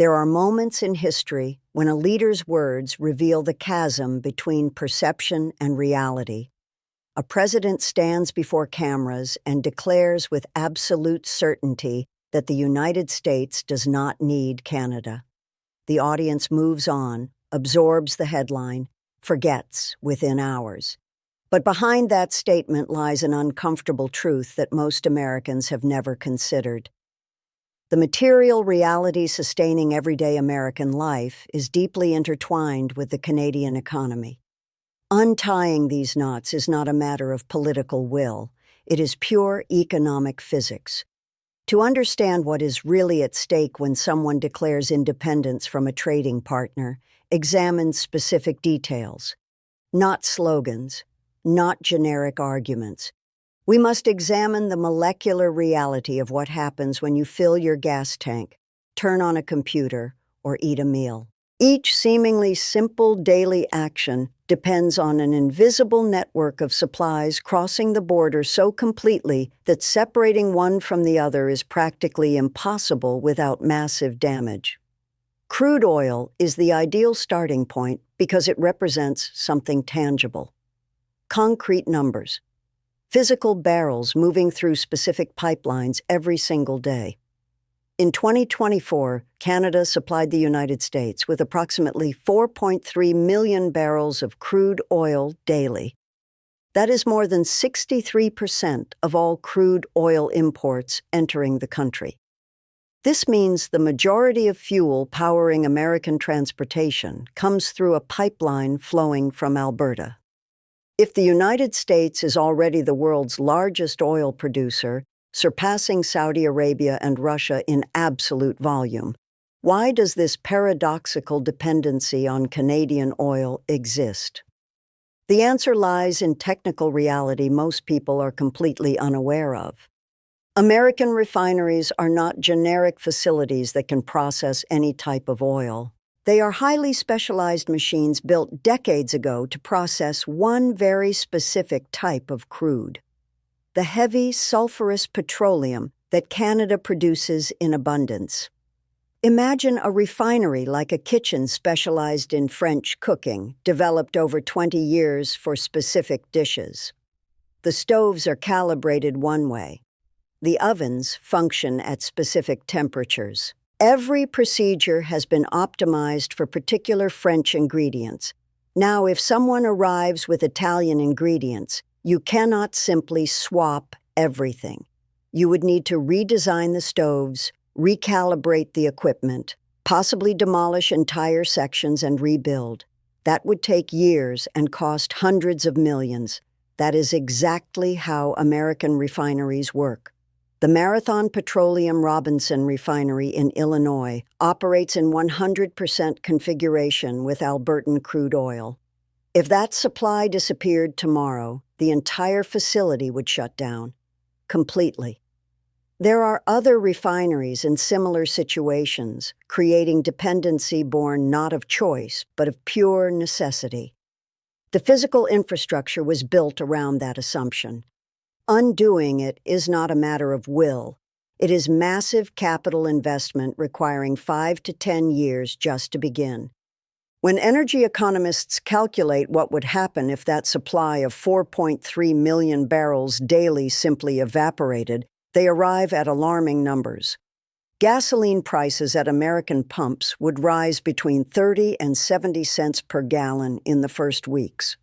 There are moments in history when a leader's words reveal the chasm between perception and reality. A president stands before cameras and declares with absolute certainty that the United States does not need Canada. The audience moves on, absorbs the headline, forgets within hours. But behind that statement lies an uncomfortable truth that most Americans have never considered. The material reality sustaining everyday American life is deeply intertwined with the Canadian economy. Untying these knots is not a matter of political will. It is pure economic physics. To understand what is really at stake when someone declares independence from a trading partner, examine specific details, not slogans, not generic arguments. We must examine the molecular reality of what happens when you fill your gas tank, turn on a computer, or eat a meal. Each seemingly simple daily action depends on an invisible network of supplies crossing the border so completely that separating one from the other is practically impossible without massive damage. Crude oil is the ideal starting point because it represents something tangible. Concrete numbers. Physical barrels moving through specific pipelines every single day. In 2024, Canada supplied the United States with approximately 4.3 million barrels of crude oil daily. That is more than 63% of all crude oil imports entering the country. This means the majority of fuel powering American transportation comes through a pipeline flowing from Alberta. If the United States is already the world's largest oil producer, surpassing Saudi Arabia and Russia in absolute volume, why does this paradoxical dependency on Canadian oil exist? The answer lies in technical reality most people are completely unaware of. American refineries are not generic facilities that can process any type of oil. They are highly specialized machines built decades ago to process one very specific type of crude: the heavy, sulfurous petroleum that Canada produces in abundance. Imagine a refinery like a kitchen specialized in French cooking, developed over 20 years for specific dishes. The stoves are calibrated one way. The ovens function at specific temperatures. Every procedure has been optimized for particular French ingredients. Now, if someone arrives with Italian ingredients, you cannot simply swap everything. You would need to redesign the stoves, recalibrate the equipment, possibly demolish entire sections and rebuild. That would take years and cost hundreds of millions. That is exactly how American refineries work. The Marathon Petroleum Robinson Refinery in Illinois operates in 100% configuration with Albertan crude oil. If that supply disappeared tomorrow, the entire facility would shut down completely. There are other refineries in similar situations, creating dependency born not of choice, but of pure necessity. The physical infrastructure was built around that assumption. Undoing it is not a matter of will. It is massive capital investment requiring 5 to 10 years just to begin. When energy economists calculate what would happen if that supply of 4.3 million barrels daily simply evaporated, they arrive at alarming numbers. Gasoline prices at American pumps would rise between 30 and 70 cents per gallon in the first weeks.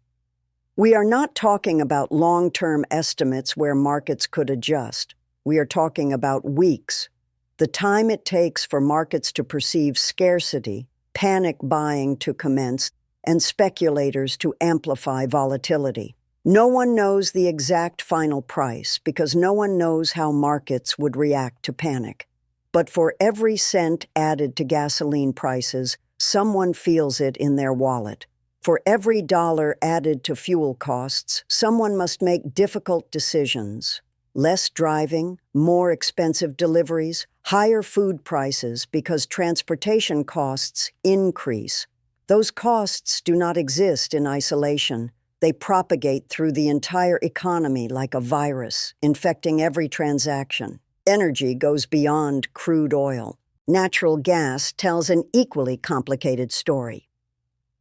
We are not talking about long-term estimates where markets could adjust. We are talking about weeks, the time it takes for markets to perceive scarcity, panic buying to commence, and speculators to amplify volatility. No one knows the exact final price because no one knows how markets would react to panic. But for every cent added to gasoline prices, someone feels it in their wallet. For every dollar added to fuel costs, someone must make difficult decisions. Less driving, more expensive deliveries, higher food prices because transportation costs increase. Those costs do not exist in isolation. They propagate through the entire economy like a virus, infecting every transaction. Energy goes beyond crude oil. Natural gas tells an equally complicated story.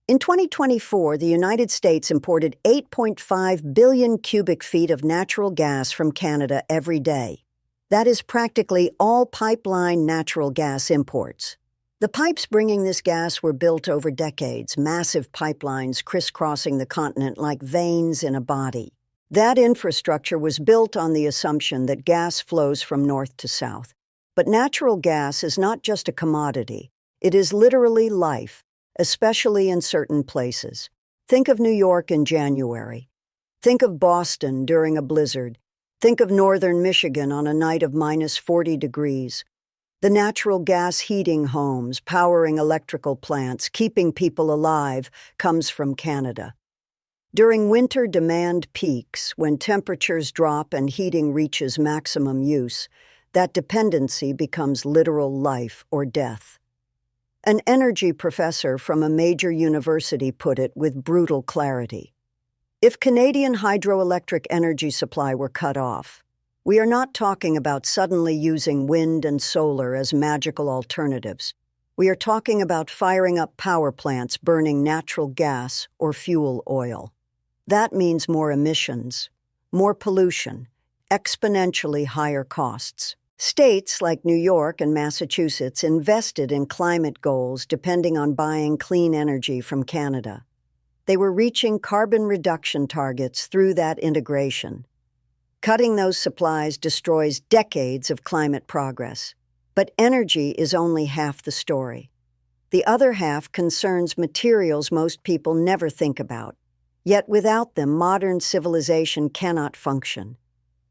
In 2024, the United States imported 8.5 billion cubic feet of natural gas from Canada every day. That is practically all pipeline natural gas imports. The pipes bringing this gas were built over decades, massive pipelines crisscrossing the continent like veins in a body. That infrastructure was built on the assumption that gas flows from north to south. But natural gas is not just a commodity. It is literally life, especially in certain places. Think of New York in January. Think of Boston during a blizzard. Think of northern Michigan on a night of minus 40 degrees. The natural gas heating homes, powering electrical plants, keeping people alive, comes from Canada. During winter demand peaks, when temperatures drop and heating reaches maximum use, that dependency becomes literal life or death. An energy professor from a major university put it with brutal clarity. If Canadian hydroelectric energy supply were cut off, we are not talking about suddenly using wind and solar as magical alternatives. We are talking about firing up power plants burning natural gas or fuel oil. That means more emissions, more pollution, exponentially higher costs. States like New York and Massachusetts invested in climate goals depending on buying clean energy from Canada. They were reaching carbon reduction targets through that integration. Cutting those supplies destroys decades of climate progress. But energy is only half the story. The other half concerns materials most people never think about. Yet without them, modern civilization cannot function.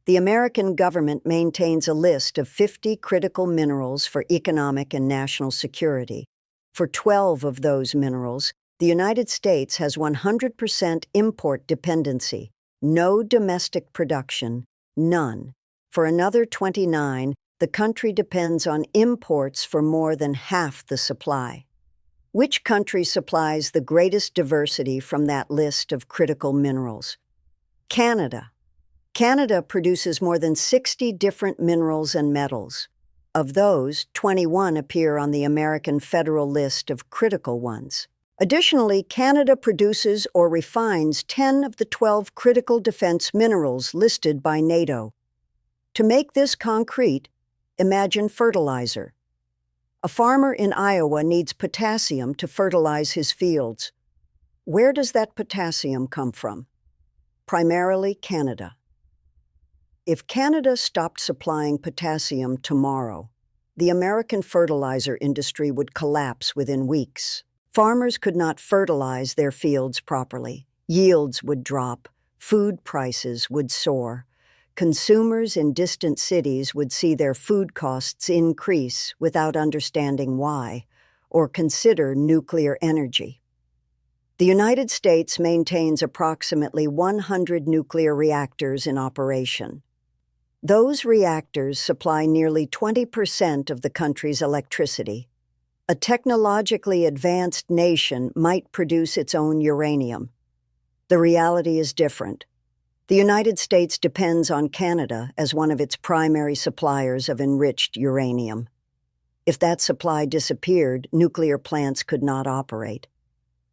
The American government maintains a list of 50 critical minerals for economic and national security. For 12 of those minerals, the United States has 100% import dependency. No domestic production, none. For another 29, the country depends on imports for more than half the supply. Which country supplies the greatest diversity from that list of critical minerals? Canada. Canada produces more than 60 different minerals and metals. Of those, 21 appear on the American federal list of critical ones. Additionally, Canada produces or refines 10 of the 12 critical defense minerals listed by NATO. To make this concrete, imagine fertilizer. A farmer in Iowa needs potassium to fertilize his fields. Where does that potassium come from? Primarily Canada. If Canada stopped supplying potassium tomorrow, the American fertilizer industry would collapse within weeks. Farmers could not fertilize their fields properly. Yields would drop. Food prices would soar. Consumers in distant cities would see their food costs increase without understanding why, or consider nuclear energy. The United States maintains approximately 100 nuclear reactors in operation. Those reactors supply nearly 20% of the country's electricity. A technologically advanced nation might produce its own uranium. The reality is different. The United States depends on Canada as one of its primary suppliers of enriched uranium. If that supply disappeared, nuclear plants could not operate.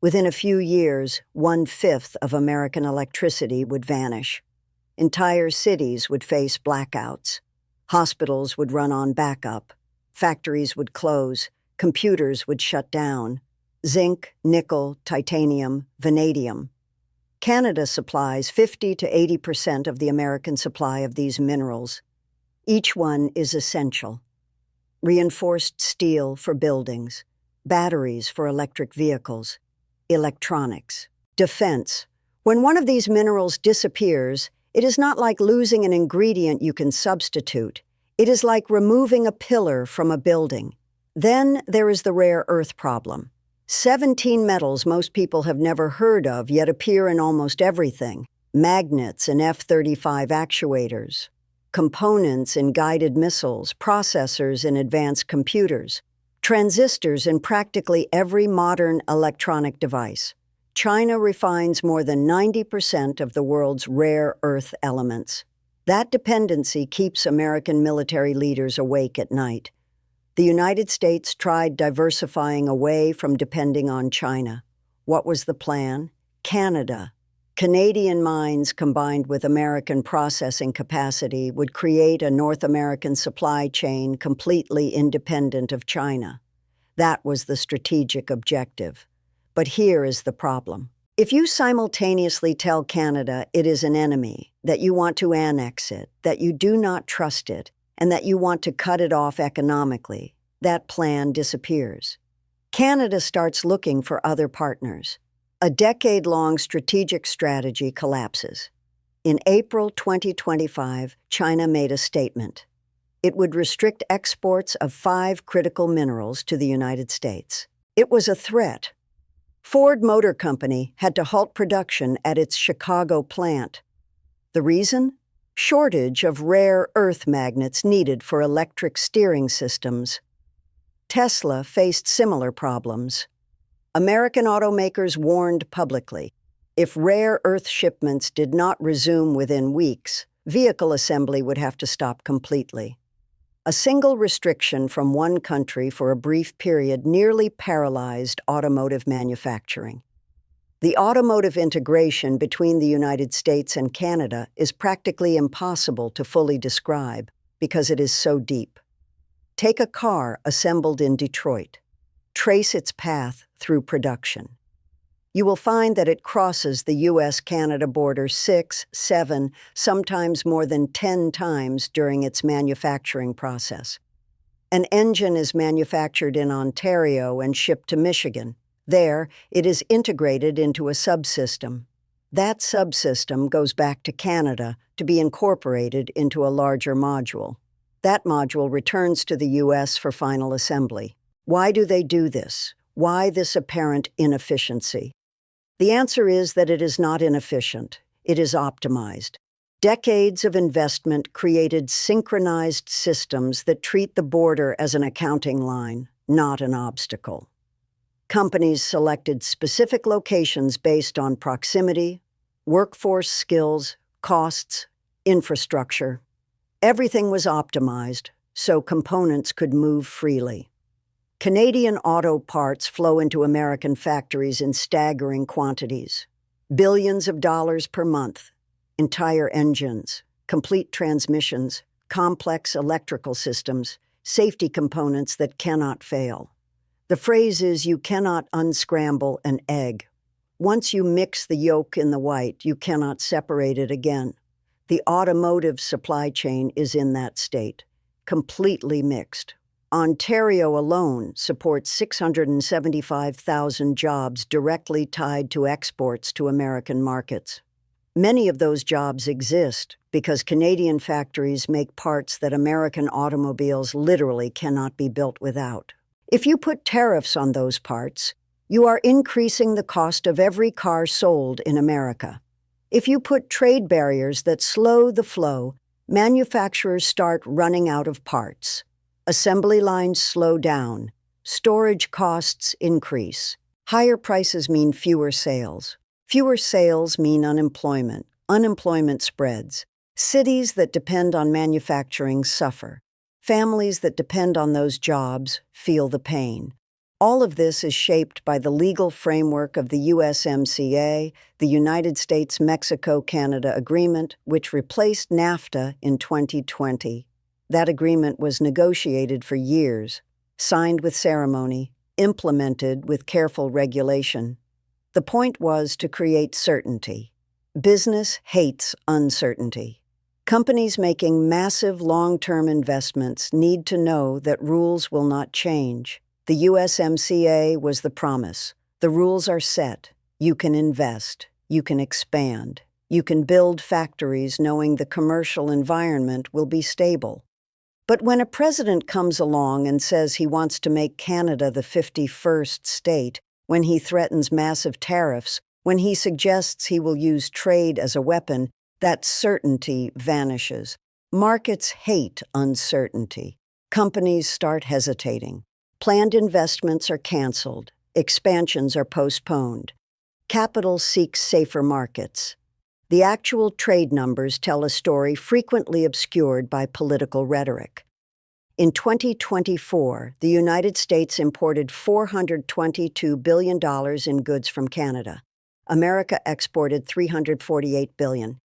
Within a few years, 1/5 of American electricity would vanish. Entire cities would face blackouts. Hospitals would run on backup. Factories would close. Computers would shut down. Zinc, nickel, titanium, vanadium. Canada supplies 50 to 80% of the American supply of these minerals. Each one is essential. Reinforced steel for buildings, batteries for electric vehicles, electronics, defense. When one of these minerals disappears, it is not like losing an ingredient you can substitute. It is like removing a pillar from a building. Then there is the rare earth problem. 17 metals most people have never heard of yet appear in almost everything. Magnets in F-35 actuators, components in guided missiles, processors in advanced computers, transistors in practically every modern electronic device. China refines more than 90% of the world's rare earth elements. That dependency keeps American military leaders awake at night. The United States tried diversifying away from depending on China. What was the plan? Canada. Canadian mines combined with American processing capacity would create a North American supply chain completely independent of China. That was the strategic objective. But here is the problem. If you simultaneously tell Canada it is an enemy, that you want to annex it, that you do not trust it, and that you want to cut it off economically, that plan disappears. Canada starts looking for other partners. A decade-long strategic strategy collapses. In April 2025, China made a statement. It would restrict exports of 5 critical minerals to the United States. It was a threat. Ford Motor Company had to halt production at its Chicago plant. The reason? Shortage of rare earth magnets needed for electric steering systems. Tesla faced similar problems. American automakers warned publicly. If rare earth shipments did not resume within weeks, vehicle assembly would have to stop completely. A single restriction from one country for a brief period nearly paralyzed automotive manufacturing. The automotive integration between the United States and Canada is practically impossible to fully describe because it is so deep. Take a car assembled in Detroit. Trace its path through production. You will find that it crosses the US-Canada border 6, 7, sometimes more than 10 times during its manufacturing process. An engine is manufactured in Ontario and shipped to Michigan. There, it is integrated into a subsystem. That subsystem goes back to Canada to be incorporated into a larger module. That module returns to the US for final assembly. Why do they do this? Why this apparent inefficiency? The answer is that it is not inefficient. It is optimized. Decades of investment created synchronized systems that treat the border as an accounting line, not an obstacle. Companies selected specific locations based on proximity, workforce skills, costs, infrastructure. Everything was optimized, so components could move freely. Canadian auto parts flow into American factories in staggering quantities. Billions of dollars per month. Entire engines, complete transmissions, complex electrical systems, safety components that cannot fail. The phrase is, you cannot unscramble an egg. Once you mix the yolk in the white, you cannot separate it again. The automotive supply chain is in that state, completely mixed. Ontario alone supports 675,000 jobs directly tied to exports to American markets. Many of those jobs exist because Canadian factories make parts that American automobiles literally cannot be built without. If you put tariffs on those parts, you are increasing the cost of every car sold in America. If you put trade barriers that slow the flow, manufacturers start running out of parts. Assembly lines slow down. Storage costs increase. Higher prices mean fewer sales. Fewer sales mean unemployment. Unemployment spreads. Cities that depend on manufacturing suffer. Families that depend on those jobs feel the pain. All of this is shaped by the legal framework of the USMCA, the United States-Mexico-Canada Agreement, which replaced NAFTA in 2020. That agreement was negotiated for years, signed with ceremony, implemented with careful regulation. The point was to create certainty. Business hates uncertainty. Companies making massive long-term investments need to know that rules will not change. The USMCA was the promise. The rules are set. You can invest. You can expand. You can build factories knowing the commercial environment will be stable. But when a president comes along and says he wants to make Canada the 51st state, when he threatens massive tariffs, when he suggests he will use trade as a weapon, that certainty vanishes. Markets hate uncertainty. Companies start hesitating. Planned investments are canceled. Expansions are postponed. Capital seeks safer markets. The actual trade numbers tell a story frequently obscured by political rhetoric. In 2024, the United States imported $422 billion in goods from Canada. America exported $348 billion.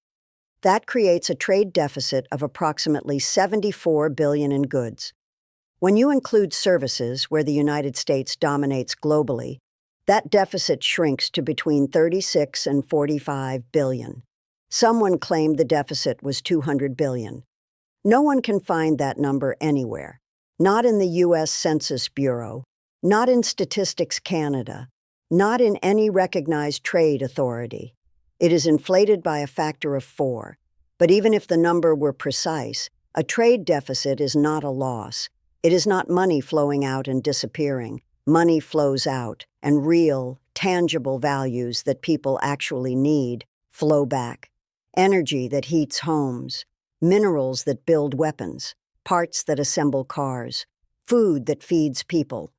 That creates a trade deficit of approximately $74 billion in goods. When you include services, where the United States dominates globally, that deficit shrinks to between $36 and $45 billion. Someone claimed the deficit was $200 billion. No one can find that number anywhere. Not in the U.S. Census Bureau, not in Statistics Canada, not in any recognized trade authority. It is inflated by a factor of 4. But even if the number were precise, a trade deficit is not a loss. It is not money flowing out and disappearing. Money flows out, and real, tangible values that people actually need flow back. Energy that heats homes, minerals that build weapons, parts that assemble cars, food that feeds people.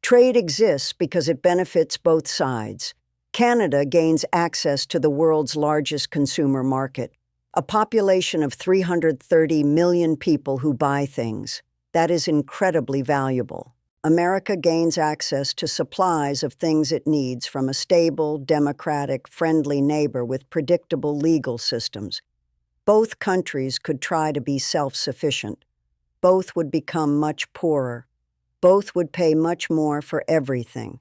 Trade exists because it benefits both sides. Canada gains access to the world's largest consumer market, a population of 330 million people who buy things. That is incredibly valuable. America gains access to supplies of things it needs from a stable, democratic, friendly neighbor with predictable legal systems. Both countries could try to be self-sufficient. Both would become much poorer. Both would pay much more for everything.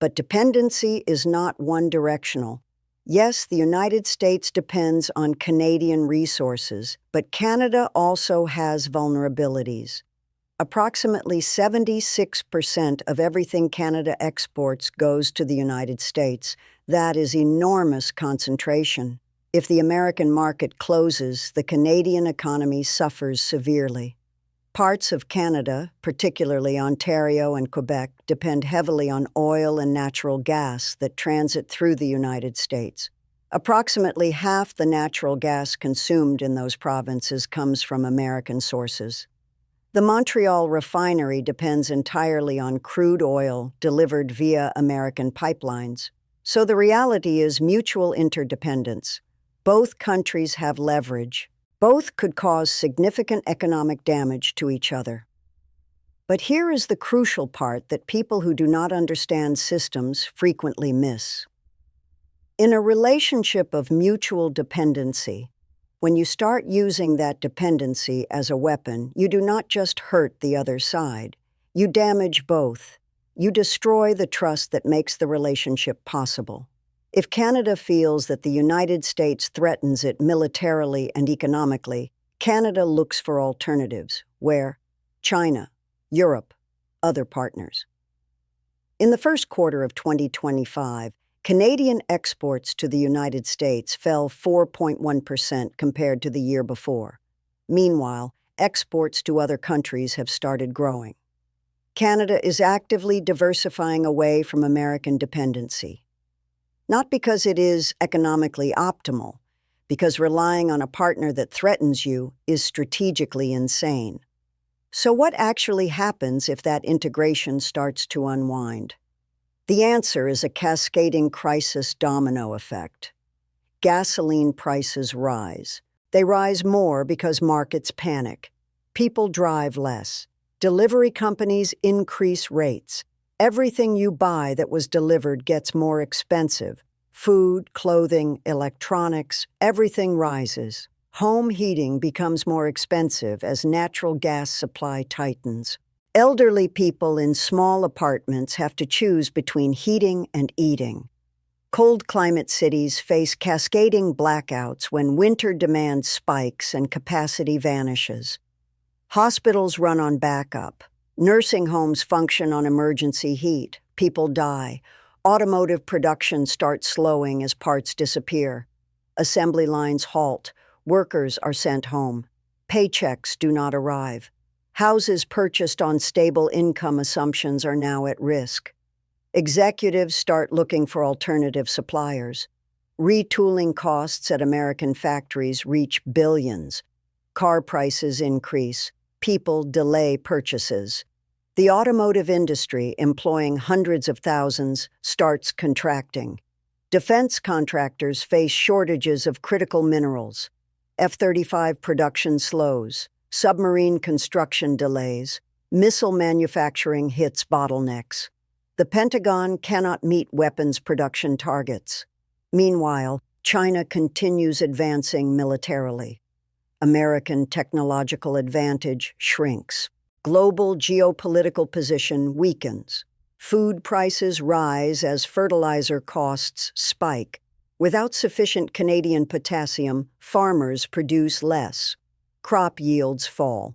But dependency is not one-directional. Yes, the United States depends on Canadian resources, but Canada also has vulnerabilities. Approximately 76% of everything Canada exports goes to the United States. That is enormous concentration. If the American market closes, the Canadian economy suffers severely. Parts of Canada, particularly Ontario and Quebec, depend heavily on oil and natural gas that transit through the United States. Approximately half the natural gas consumed in those provinces comes from American sources. The Montreal refinery depends entirely on crude oil delivered via American pipelines. So the reality is mutual interdependence. Both countries have leverage. Both could cause significant economic damage to each other. But here is the crucial part that people who do not understand systems frequently miss. In a relationship of mutual dependency, when you start using that dependency as a weapon, you do not just hurt the other side. You damage both. You destroy the trust that makes the relationship possible. If Canada feels that the United States threatens it militarily and economically, Canada looks for alternatives. Where? China, Europe, other partners. In the first quarter of 2025, Canadian exports to the United States fell 4.1% compared to the year before. Meanwhile, exports to other countries have started growing. Canada is actively diversifying away from American dependency. Not because it is economically optimal, because relying on a partner that threatens you is strategically insane. So what actually happens if that integration starts to unwind? The answer is a cascading crisis domino effect. Gasoline prices rise. They rise more because markets panic. People drive less. Delivery companies increase rates. Everything you buy that was delivered gets more expensive. Food, clothing, electronics, everything rises. Home heating becomes more expensive as natural gas supply tightens. Elderly people in small apartments have to choose between heating and eating. Cold climate cities face cascading blackouts when winter demand spikes and capacity vanishes. Hospitals run on backup. Nursing homes function on emergency heat. People die. Automotive production starts slowing as parts disappear. Assembly lines halt. Workers are sent home. Paychecks do not arrive. Houses purchased on stable income assumptions are now at risk. Executives start looking for alternative suppliers. Retooling costs at American factories reach billions. Car prices increase. People delay purchases. The automotive industry, employing hundreds of thousands, starts contracting. Defense contractors face shortages of critical minerals. F-35 production slows. submarine construction delays, missile manufacturing hits bottlenecks. The Pentagon cannot meet weapons production targets. Meanwhile, China continues advancing militarily. American technological advantage shrinks. Global geopolitical position weakens. Food prices rise as fertilizer costs spike. Without sufficient Canadian potassium, farmers produce less. Crop yields fall.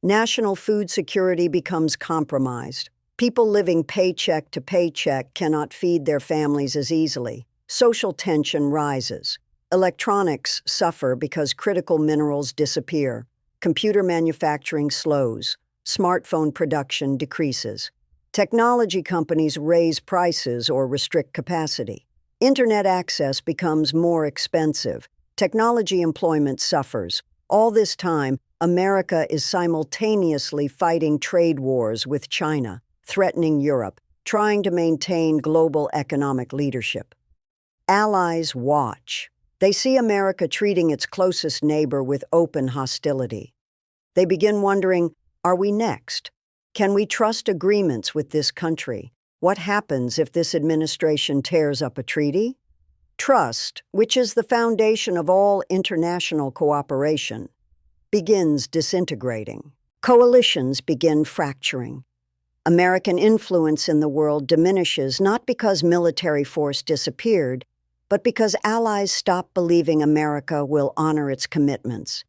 National food security becomes compromised. People living paycheck to paycheck cannot feed their families as easily. Social tension rises. Electronics suffer because critical minerals disappear. Computer manufacturing slows. Smartphone production decreases. Technology companies raise prices or restrict capacity. Internet access becomes more expensive. Technology employment suffers. All this time, America is simultaneously fighting trade wars with China, threatening Europe, trying to maintain global economic leadership. Allies watch. They see America treating its closest neighbor with open hostility. They begin wondering, are we next? Can we trust agreements with this country? What happens if this administration tears up a treaty? Trust, which is the foundation of all international cooperation, begins disintegrating. Coalitions begin fracturing. American influence in the world diminishes not because military force disappeared, but because allies stop believing America will honor its commitments.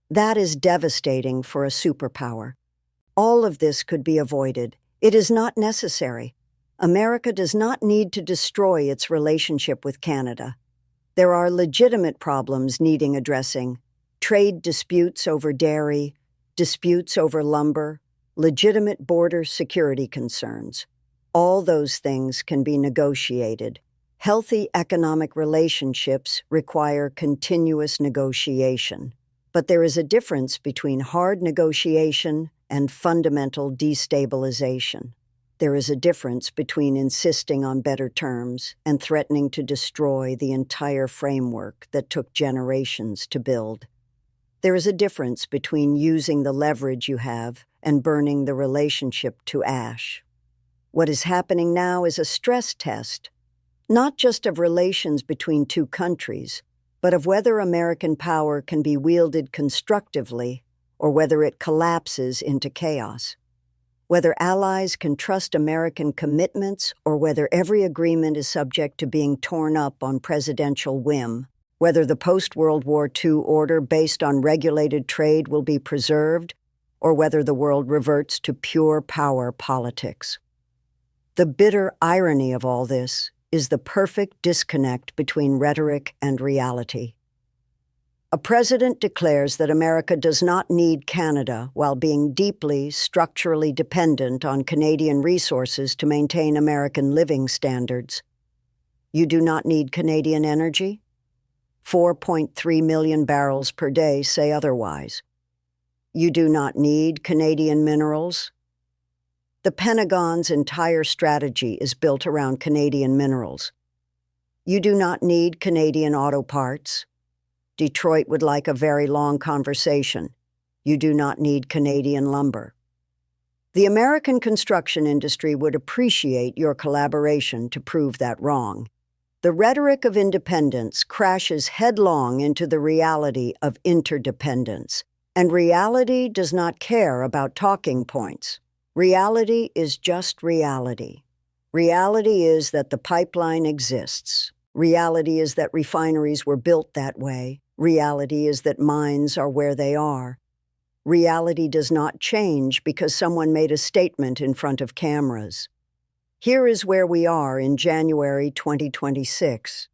That is devastating for a superpower. All of this could be avoided. It is not necessary. America does not need to destroy its relationship with Canada. There are legitimate problems needing addressing: trade disputes over dairy, disputes over lumber, legitimate border security concerns. All those things can be negotiated. Healthy economic relationships require continuous negotiation. But there is a difference between hard negotiation and fundamental destabilization. There is a difference between insisting on better terms and threatening to destroy the entire framework that took generations to build. There is a difference between using the leverage you have and burning the relationship to ash. What is happening now is a stress test, not just of relations between two countries, but of whether American power can be wielded constructively or whether it collapses into chaos. Whether allies can trust American commitments or whether every agreement is subject to being torn up on presidential whim. Whether the post-World War II order based on regulated trade will be preserved or whether the world reverts to pure power politics. The bitter irony of all this is the perfect disconnect between rhetoric and reality. A president declares that America does not need Canada while being deeply, structurally dependent on Canadian resources to maintain American living standards. You do not need Canadian energy? 4.3 million barrels per day say otherwise. You do not need Canadian minerals? The Pentagon's entire strategy is built around Canadian minerals. You do not need Canadian auto parts? Detroit would like a very long conversation. You do not need Canadian lumber. The American construction industry would appreciate your collaboration to prove that wrong. The rhetoric of independence crashes headlong into the reality of interdependence, and reality does not care about talking points. Reality is just reality. Reality is that the pipeline exists. Reality is that refineries were built that way. Reality is that mines are where they are. Reality does not change because someone made a statement in front of cameras. Here is where we are in January 2026.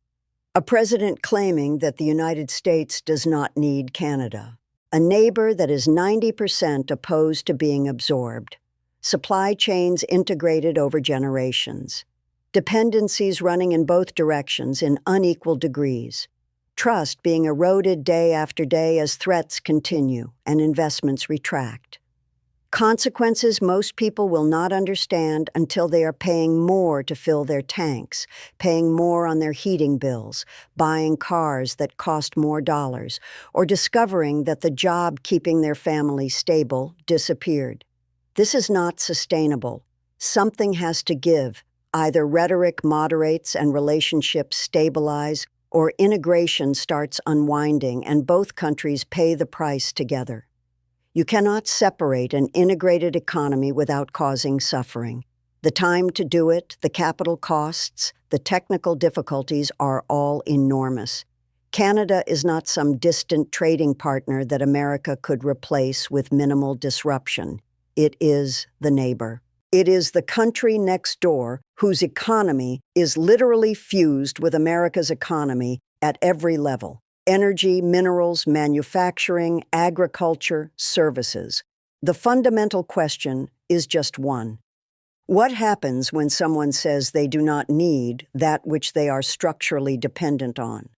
A president claiming that the United States does not need Canada. A neighbor that is 90% opposed to being absorbed. Supply chains integrated over generations. Dependencies running in both directions in unequal degrees. Trust being eroded day after day as threats continue and investments retract. Consequences most people will not understand until they are paying more to fill their tanks, paying more on their heating bills, buying cars that cost more dollars, or discovering that the job keeping their family stable disappeared. This is not sustainable. Something has to give. Either rhetoric moderates and relationships stabilize, or integration starts unwinding and both countries pay the price together. You cannot separate an integrated economy without causing suffering. The time to do it, the capital costs, the technical difficulties are all enormous. Canada is not some distant trading partner that America could replace with minimal disruption. It is the neighbor. It is the country next door whose economy is literally fused with America's economy at every level. Energy, minerals, manufacturing, agriculture, services. The fundamental question is just one. What happens when someone says they do not need that which they are structurally dependent on?